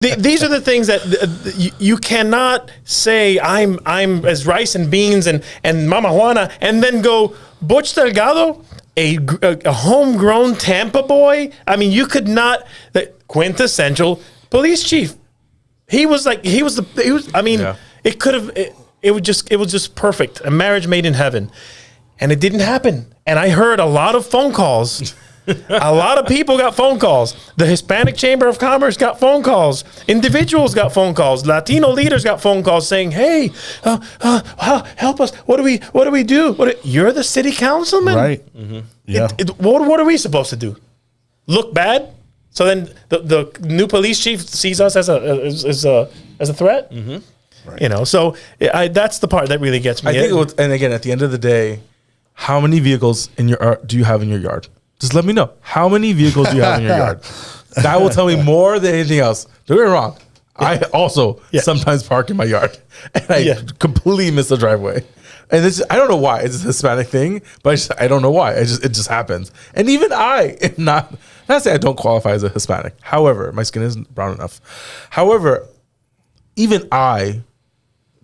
These are the things that you cannot say I'm as rice and beans and Mama Juana and then go Butch Delgado, a homegrown Tampa boy. I mean, you could not, the quintessential police chief. It was just perfect. A marriage made in heaven. And it didn't happen. And I heard a lot of phone calls. A lot of people got phone calls. The Hispanic Chamber of Commerce got phone calls. Individuals got phone calls. Latino leaders got phone calls saying, "Hey, help us! What do we do? You're the city councilman, right? Mm-hmm. Yeah. What are we supposed to do? Look bad? So then the new police chief sees us as a threat, mm-hmm. Right. So that's the part that really gets me. I think and again, at the end of the day, how many vehicles do you have in your yard? Just let me know. How many vehicles do you have in your yard? That will tell me more than anything else. Don't get me wrong. Yeah. I also sometimes park in my yard. And I completely miss the driveway. And I don't know why. It's a Hispanic thing, but I don't know why. It just happens. And even I am not say I don't qualify as a Hispanic. However, my skin isn't brown enough. However, even I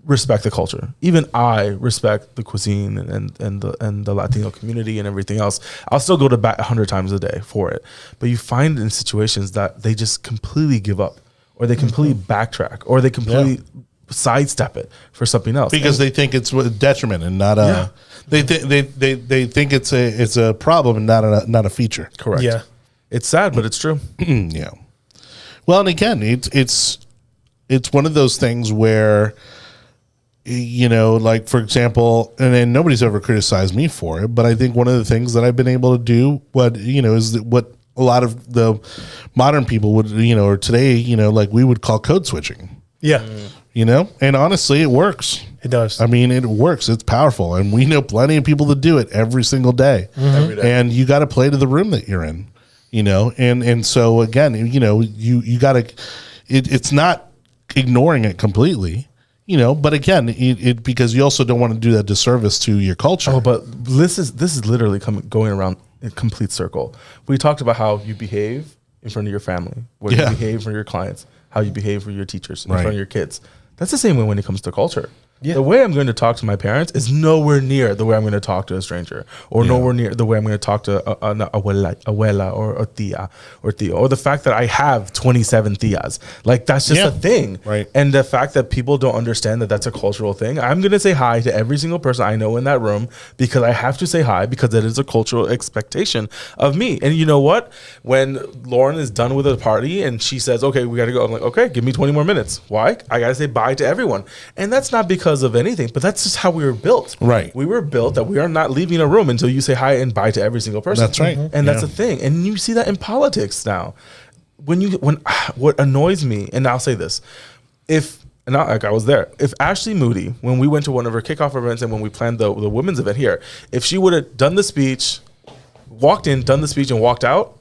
respect the culture. Even I respect the cuisine and the Latino community and everything else. I'll still go to bat 100 times a day for it. But you find in situations that they just completely give up, or they completely backtrack, or they completely sidestep it for something else because they think it's a detriment and not a. They think it's a problem and not a feature. Correct. Yeah, it's sad, but it's true. Yeah. Well, and again, it's one of those things where, like, for example, and then nobody's ever criticized me for it, but I think one of the things that I've been able to do, is what a lot of the modern people would, or today, like we would call code switching. Yeah. And honestly, it works. It does. I mean, it works. It's powerful. And we know plenty of people that do it every single day. Mm-hmm. Every day. And you got to play to the room that you're in, and so again, you got to, it's not ignoring it completely. But again, it because you also don't want to do that disservice to your culture. Oh, but this is literally going around in complete circle. We talked about how you behave in front of your family, what you behave for your clients, how you behave for your teachers, in front of your kids. That's the same way when it comes to culture. Yeah. The way I'm going to talk to my parents is nowhere near the way I'm going to talk to a stranger, or nowhere near the way I'm going to talk to an abuela or a tia or tío, or the fact that I have 27 tias. Like, that's just a thing. Right. And the fact that people don't understand that that's a cultural thing. I'm going to say hi to every single person I know in that room because I have to say hi because that is a cultural expectation of me. And you know what? When Lauren is done with a party and she says, okay, we got to go. I'm like, okay, give me 20 more minutes. Why? I got to say bye to everyone. And that's not because of anything, but that's just how we were built. Right. We were built that we are not leaving a room until you say hi and bye to every single person. That's right. Mm-hmm. And that's a thing. And you see that in politics now. What annoys me, and I'll say this, I was there. If Ashley Moody, when we went to one of her kickoff events and when we planned the women's event here, if she would have done the speech, walked in, done the speech and walked out,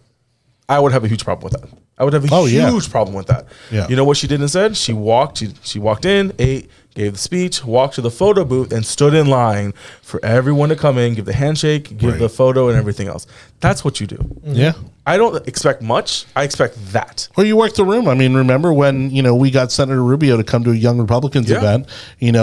I would have a huge problem with that. I would have a huge problem with that. Yeah. You know what she did instead? She walked in, ate, gave the speech, walked to the photo booth, and stood in line for everyone to come in, give the handshake, give the photo, and everything else. That's what you do. Yeah. I don't expect much. I expect that. Or you work the room. I mean, remember when, we got Senator Rubio to come to a Young Republicans event,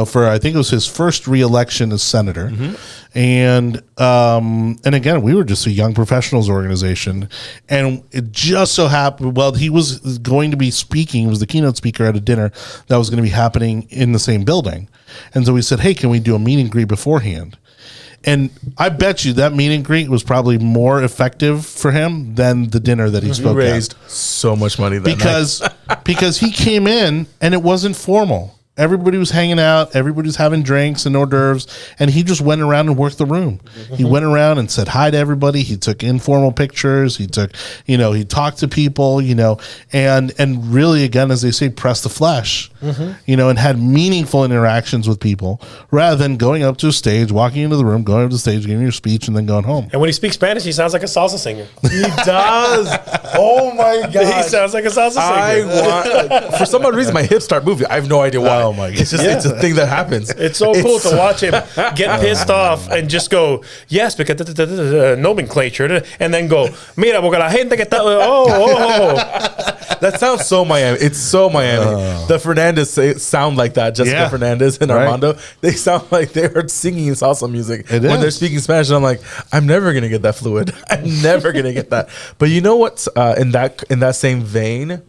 for, I think it was his first re-election as senator. Mm-hmm. And again, we were just a young professionals organization. And it just so happened, he was going to be speaking, he was the keynote speaker at a dinner that was going to be happening in the same building. And so we said, hey, can we do a meet and greet beforehand? And I bet you that meet and greet was probably more effective for him than the dinner that he spoke at. He raised so much money that night. Because he came in and it wasn't formal. Everybody was hanging out. Everybody was having drinks and hors d'oeuvres. And he just went around and worked the room. Mm-hmm. He went around and said hi to everybody. He took informal pictures. He took, he talked to people, and really, again, as they say, press the flesh. and had meaningful interactions with people rather than going up to a stage, walking into the room, going up to the stage, giving your speech, and then going home. And when he speaks Spanish, he sounds like a salsa singer. He does. Oh my god. He sounds like a salsa singer. For some odd reason, my hips start moving. I have no idea why. Oh my god. It's just it's a thing that happens. It's so cool to watch him get pissed off and just go, yes, because nomenclature, and then go, mira, porque la gente que está, That sounds so Miami. It's so Miami. The Fernandez sound like that. Jessica Fernandez and Armando, they sound like they are singing salsa music when they're speaking Spanish. And I'm like, I'm never gonna get that fluid. I'm never gonna get that. But you know what's in that same vein?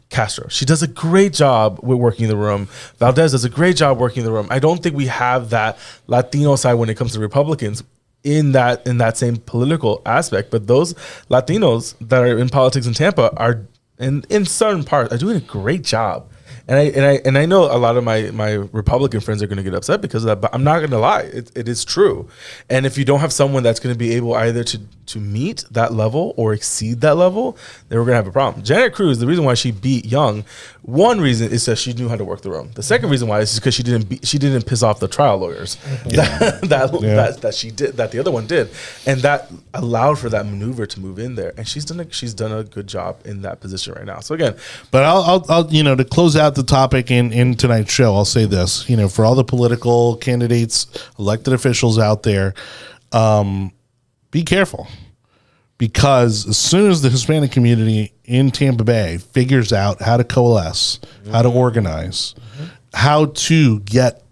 Castro. She does a great job with working in the room. Valdez does a great job working in the room. I don't think we have that Latino side when it comes to Republicans in that same political aspect. But those Latinos that are in politics in Tampa are in certain parts are doing a great job. And I know a lot of my Republican friends are going to get upset because of that, but I'm not going to lie. It is true. And if you don't have someone that's going to be able either to meet that level or exceed that level, then we're going to have a problem. Janet Cruz, the reason why she beat Young, one reason is that she knew how to work the room. The second reason why is because she didn't piss off the trial lawyers that she did, that the other one did, and that allowed for that maneuver to move in there. And she's done a good job in that position right now. So again, but I'll to close out the topic in tonight's show, I'll say this, for all the political candidates, elected officials out there, be careful, because as soon as the Hispanic community in Tampa Bay figures out how to coalesce, how to organize, how to get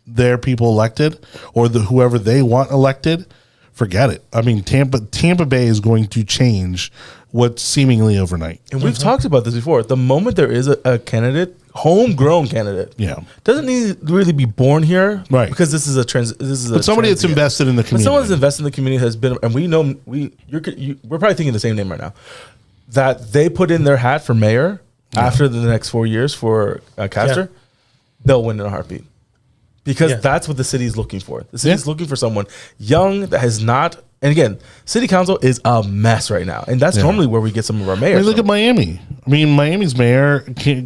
their people elected or whoever they want elected, forget it. I mean, Tampa Bay is going to change what's seemingly overnight. And we've talked about this before. The moment there is a candidate, homegrown candidate, doesn't need to really be born here, right? Because this is but somebody that's invested in the community. But someone that's invested in the community has been, and we're probably thinking the same name right now, that they put in their hat for mayor after the next 4 years for Castor, they'll win in a heartbeat. Because that's what the city is looking for. The city is looking for someone young that has not. And again, city council is a mess right now, and that's normally where we get some of our mayors. Look at Miami. I mean, Miami's mayor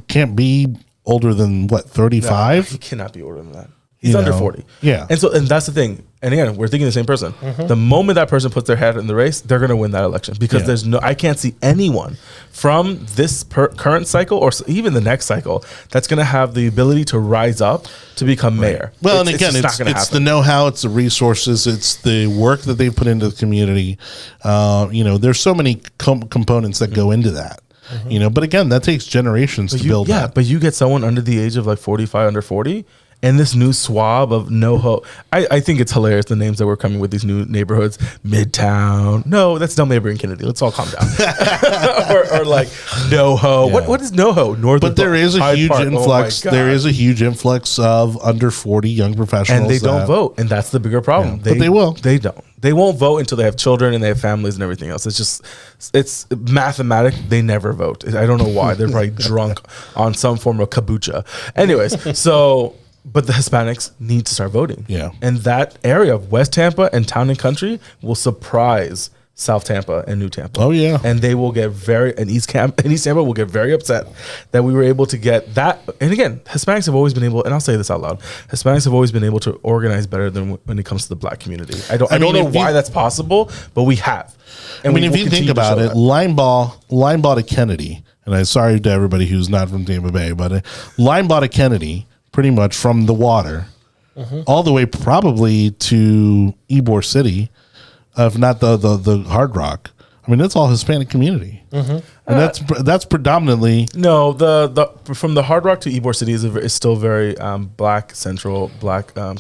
can't be older than 35. No, he cannot be older than that. He's under 40. Yeah, and that's the thing. And again, we're thinking the same person. The moment that person puts their head in the race, they're going to win that election because I can't see anyone from this current cycle or even the next cycle that's going to have the ability to rise up to become mayor. Well, and again, it's the know-how, it's the resources, it's the work that they put into the community. There's so many components that go into that. But again, that takes generations to build. Yeah, but you get someone under the age of 45, under 40. And this new swab of NoHo, I think it's hilarious, the names that we're coming with these new neighborhoods. Midtown. No, that's Del Neighbor in Kennedy. Let's all calm down. or like NoHo. Yeah. What is NoHo? But there is a huge influx. There is a huge influx of under 40 young professionals. And they don't vote. And that's the bigger problem. But they will. They don't. They won't vote until they have children and they have families and everything else. It's mathematic. They never vote. I don't know why. They're probably drunk on some form of kombucha. Anyways, so... But the Hispanics need to start voting. Yeah. And that area of West Tampa and Town and Country will surprise South Tampa and New Tampa. Oh, yeah. And they will get East Tampa will get very upset that we were able to get that. And again, Hispanics have always been able, and I'll say this out loud, Hispanics have always been able to organize better than when it comes to the black community. I don't know why that's possible, but we have. And if you think about it, line ball to Kennedy, and I'm sorry to everybody who's not from Tampa Bay, but line ball to Kennedy, pretty much from the water all the way probably to Ybor City, if not the Hard Rock. I mean, that's all Hispanic community, and that's predominantly the from the Hard Rock to Ybor City is still very black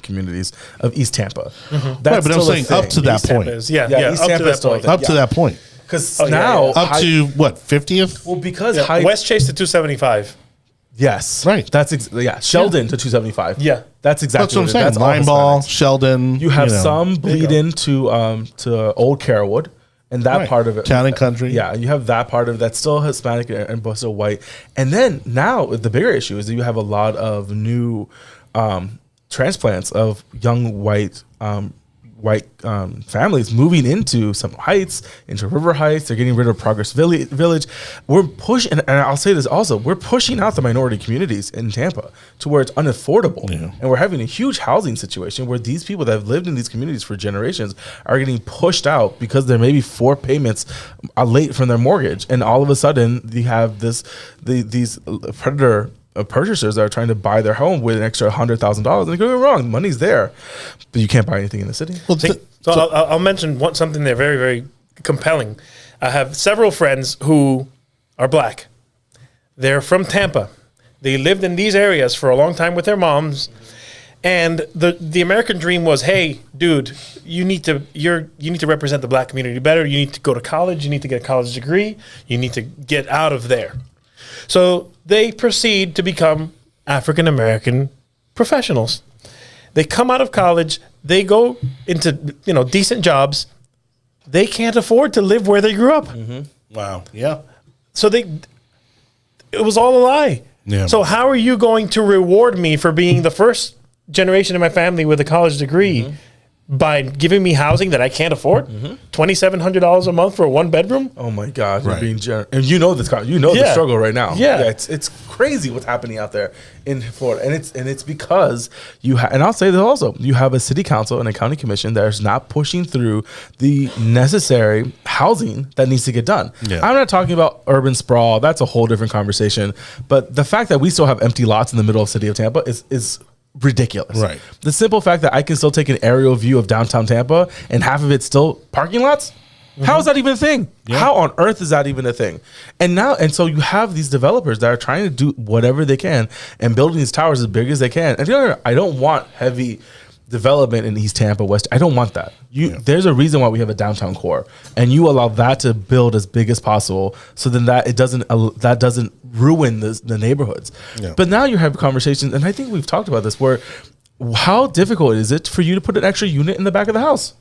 communities of East Tampa. That's right, but I'm saying up to that point. East Tampa up to that point. Because now up to what 50th? Well, because West Chase to 275. Yes, right. That's Sheldon to 275. Yeah, that's exactly what I'm saying. Line ball, Sheldon. You have some bleed into to Old Carrollwood, and that part of it, Town and Country. Yeah, you have that part of it that's still Hispanic and still white. And then now the bigger issue is that you have a lot of new transplants of young white white families moving into some Heights, into River Heights. They're getting rid of Progress Village. We're pushing, and I'll say this also, we're pushing out the minority communities in Tampa to where it's unaffordable. Yeah. And we're having a huge housing situation where these people that have lived in these communities for generations are getting pushed out because they're maybe 4 payments late from their mortgage. And all of a sudden, you have these predator purchasers that are trying to buy their home with an extra $100,000. And don't get me wrong, money's there, but you can't buy anything in the city. Well, I'll mention something there very, very compelling. I have several friends who are black. They're from Tampa. They lived in these areas for a long time with their moms. And the American dream was, hey, dude, you need to represent the black community better. You need to go to college. You need to get a college degree. You need to get out of there. So they proceed to become African-American professionals. They come out of college. They go into decent jobs. They can't afford to live where they grew up. Mm-hmm. Wow. Yeah. So it was all a lie. Yeah. So how are you going to reward me for being the first generation in my family with a college degree? Mm-hmm. By giving me housing that I can't afford, $2,700 a month for a 1-bedroom. Oh my God, you're being generous, and you know this. You know the struggle right now. Yeah, it's crazy what's happening out there in Florida, and it's because and I'll say this also, you have a city council and a county commission that is not pushing through the necessary housing that needs to get done. Yeah. I'm not talking about urban sprawl. That's a whole different conversation. But the fact that we still have empty lots in the middle of the city of Tampa is ridiculous. Right. The simple fact that I can still take an aerial view of downtown Tampa and half of it's still parking lots. Mm-hmm. How is that even a thing? Yeah. How on earth is that even a thing? And so you have these developers that are trying to do whatever they can and building these towers as big as they can. And I don't want heavy development in East Tampa, West. I don't want that. There's a reason why we have a downtown core, and you allow that to build as big as possible, so then that doesn't ruin the neighborhoods. Yeah. But now you're having conversations, and I think we've talked about this, where how difficult is it for you to put an extra unit in the back of the house?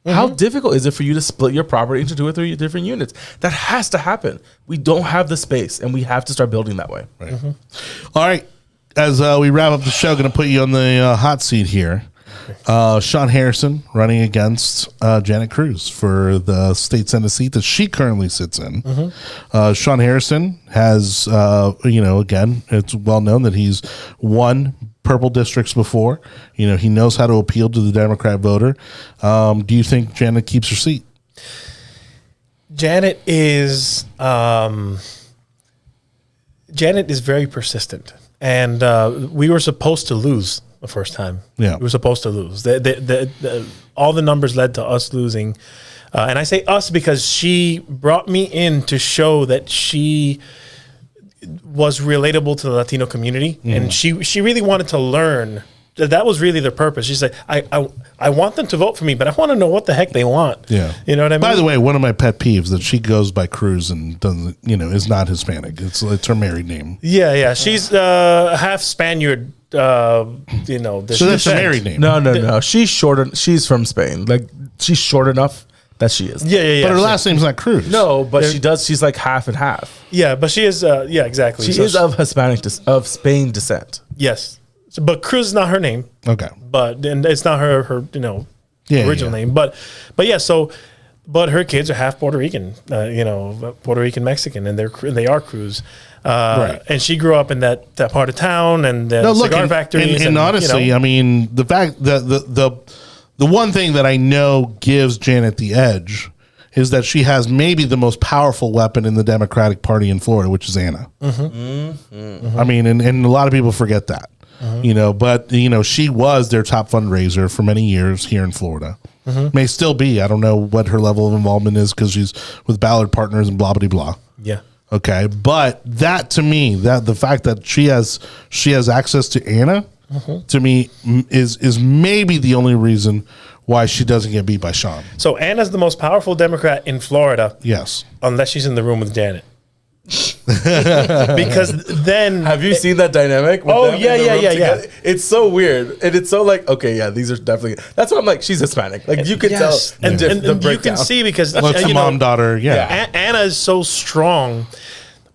Mm-hmm. How difficult is it for you to split your property into 2 or 3 different units? That has to happen. We don't have the space, and we have to start building that way. Right. Mm-hmm. All right. As we wrap up the show, going to put you on the hot seat here. Sean Harrison running against Janet Cruz for the state Senate seat that she currently sits in. Mm-hmm. Sean Harrison has, again, it's well known that he's won purple districts before. He knows how to appeal to the Democrat voter. Do you think Janet keeps her seat? Janet is very persistent, and we were supposed to lose the first time. Yeah, we were supposed to lose. All the numbers led to us losing, and I say us because she brought me in to show that she was relatable to the Latino community, and she really wanted to learn. That was really the purpose. She's like, I want them to vote for me, but I want to know what the heck they want. Yeah, you know what I mean. By the way, one of my pet peeves that she goes by Cruz and doesn't, is not Hispanic. It's her married name. Yeah. She's half Spaniard. So that's her married name. No. She's short. She's from Spain. Like, she's short enough that she is. Yeah. But her last name's not Cruz. No, but she does. She's like half and half. Yeah, but she is. Yeah, exactly. She is of of Spain descent. Yes. But Cruz is not her name. Okay. And it's not her original name. But yeah, but her kids are half Puerto Rican, Puerto Rican Mexican, and they are Cruz. Right. And she grew up in that part of town and the cigar factories. And honestly, I mean, the fact that the one thing that I know gives Janet the edge is that she has maybe the most powerful weapon in the Democratic Party in Florida, which is Anna. Mm-hmm. Mm-hmm. I mean, and a lot of people forget that. Mm-hmm. But she was their top fundraiser for many years here in Florida. Mm-hmm. May still be. I don't know what her level of involvement is because she's with Ballard Partners and blah blah blah. Yeah. Okay, but that to me, that the fact that she has access to Anna, to me is maybe the only reason why she doesn't get beat by Sean. So Anna's the most powerful Democrat in Florida. Yes, unless she's in the room with Janet. Because then have you seen that dynamic? Oh yeah. It's so weird, and it's so like, okay, yeah, these are definitely. That's why I'm like, she's Hispanic. Like, you can tell, and you can see because mom daughter. Anna is so strong,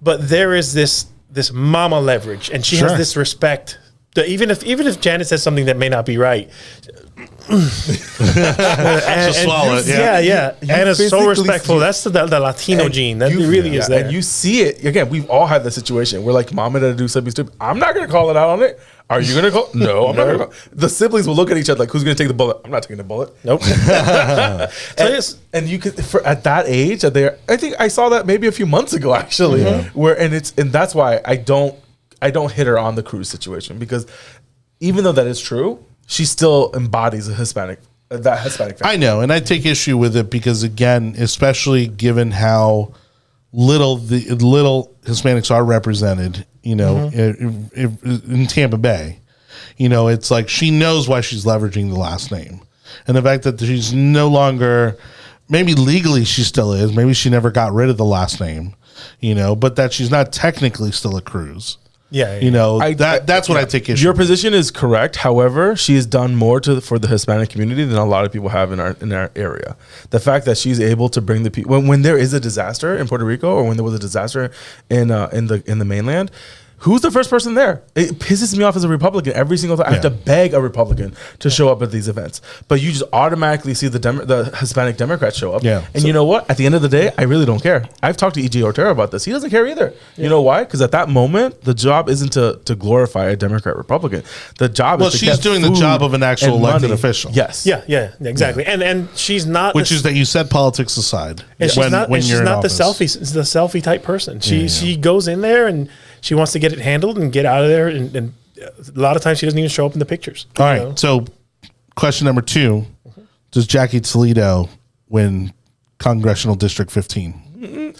but there is this mama leverage, and she has this respect. Even if Janet says something that may not be right, Just swallow it. Yeah. And it's so physically respectful. see- That's the Latino gene. That really is there. And you see it again. We've all had that situation. We're like, "Mom and Dad do something stupid. I'm not going to call it out on it. Are you going to call? No, I'm not going to. The siblings will look at each other like, "Who's going to take the bullet? I'm not taking the bullet." Nope. And you could at that age, I think I saw that maybe a few months ago actually, and that's why I don't hit her on the cruise situation, because even though that is true, she still embodies a Hispanic family. I know, and I take issue with it because, again, especially given how little Hispanics are represented, in Tampa Bay, it's like she knows why she's leveraging the last name, and the fact that she's no longer, maybe legally she still is, maybe she never got rid of the last name, but that she's not technically still a Cruz. Yeah. That's what I take issue. Your position is correct. However, she has done more for the Hispanic community than a lot of people have in our area. The fact that she's able to bring the people when there is a disaster in Puerto Rico, or when there was a disaster in the mainland, who's the first person there? It pisses me off as a Republican every single time. I have to beg a Republican to show up at these events, but you just automatically see the Hispanic Democrats show up. Yeah. And you know what? At the end of the day, I really don't care. I've talked to E.J. Ortega about this. He doesn't care either. You know why? Because at that moment, the job isn't to glorify a Democrat Republican. The job is to she's get doing the food job of an actual and elected money. official. Yes. Yeah, exactly. And she's not, Which is that you set politics aside. and she's not you're in the office. selfie type person. She goes in there and she wants to get it handled and get out of there. And a lot of times she doesn't even show up in the pictures. All right. So, question number 2: does Jackie Toledo win Congressional District 15?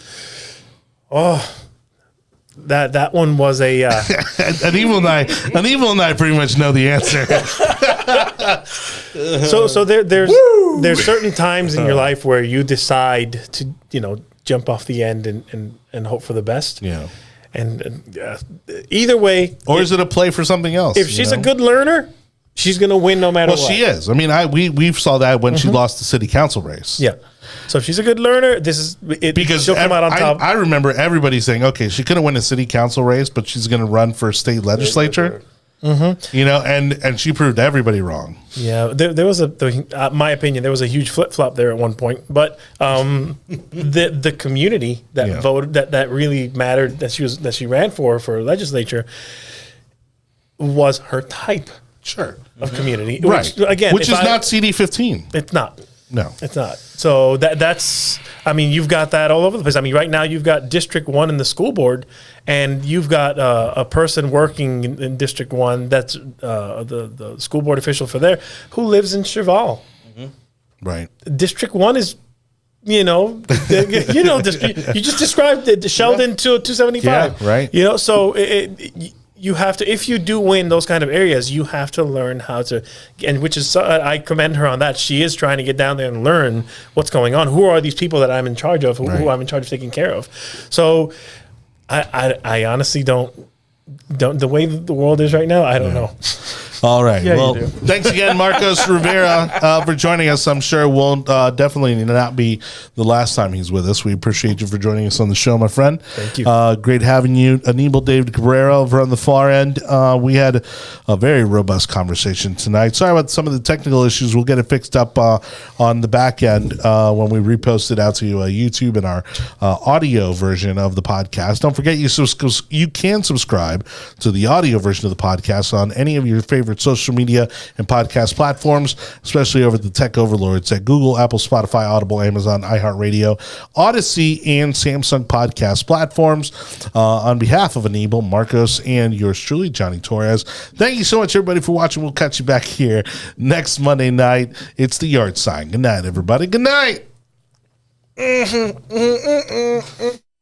That one was a Anibal and I pretty much know the answer. so there's certain times in your life where you decide to jump off the end and hope for the best. Yeah. And either way, Or is it a play for something else? if she's a good learner, she's going to win no matter Well, what. she is. I mean, we saw that when she lost the city council race. Yeah. So if she's a good learner, this is it. Because she'll come out on top. I remember everybody saying, okay, she couldn't win a city council race, but she's going to run for state legislature. And she proved everybody wrong. Yeah, there was my opinion, there was a huge flip flop there at one point, but the community that voted that really mattered, that she ran for legislature, was her type of community, Right. Which is not CD15. It's not. No. It's not. So that's, I mean, you've got that all over the place. I mean, right now you've got District 1 in the school board, and you've got a person working in District 1 that's the school board official for there, who lives in Cheval. Right. District 1 is, you just described it, Sheldon to 275. Yeah, right. So you have to, if you do win those kind of areas, you have to learn how to, and which is, I commend her on that. She is trying to get down there and learn what's going on. Who are these people that I'm in charge of, who I'm in charge of taking care of? So I honestly don't, the way the world is right now, I don't know. All right. Yeah, well, you do. thanks again, Marcos Rivera, for joining us. I'm sure we'll definitely not be the last time he's with us. We appreciate you for joining us on the show, my friend. Thank you. Great having you. Anibal David Cabrera over on the far end. We had a very robust conversation tonight. Sorry about some of the technical issues. We'll get it fixed up on the back end when we repost it out to YouTube and our audio version of the podcast. Don't forget, you can subscribe to the audio version of the podcast on any of your favorite social media and podcast platforms, especially over the tech overlords at Google, Apple, Spotify, Audible, Amazon, iHeartRadio, Odyssey, and Samsung podcast platforms. On behalf of Anibal, Marcos, and yours truly, Jonny Torres, thank you so much, everybody, for watching. We'll catch you back here next Monday night. It's the Yard Sign. Good night, everybody. Good night.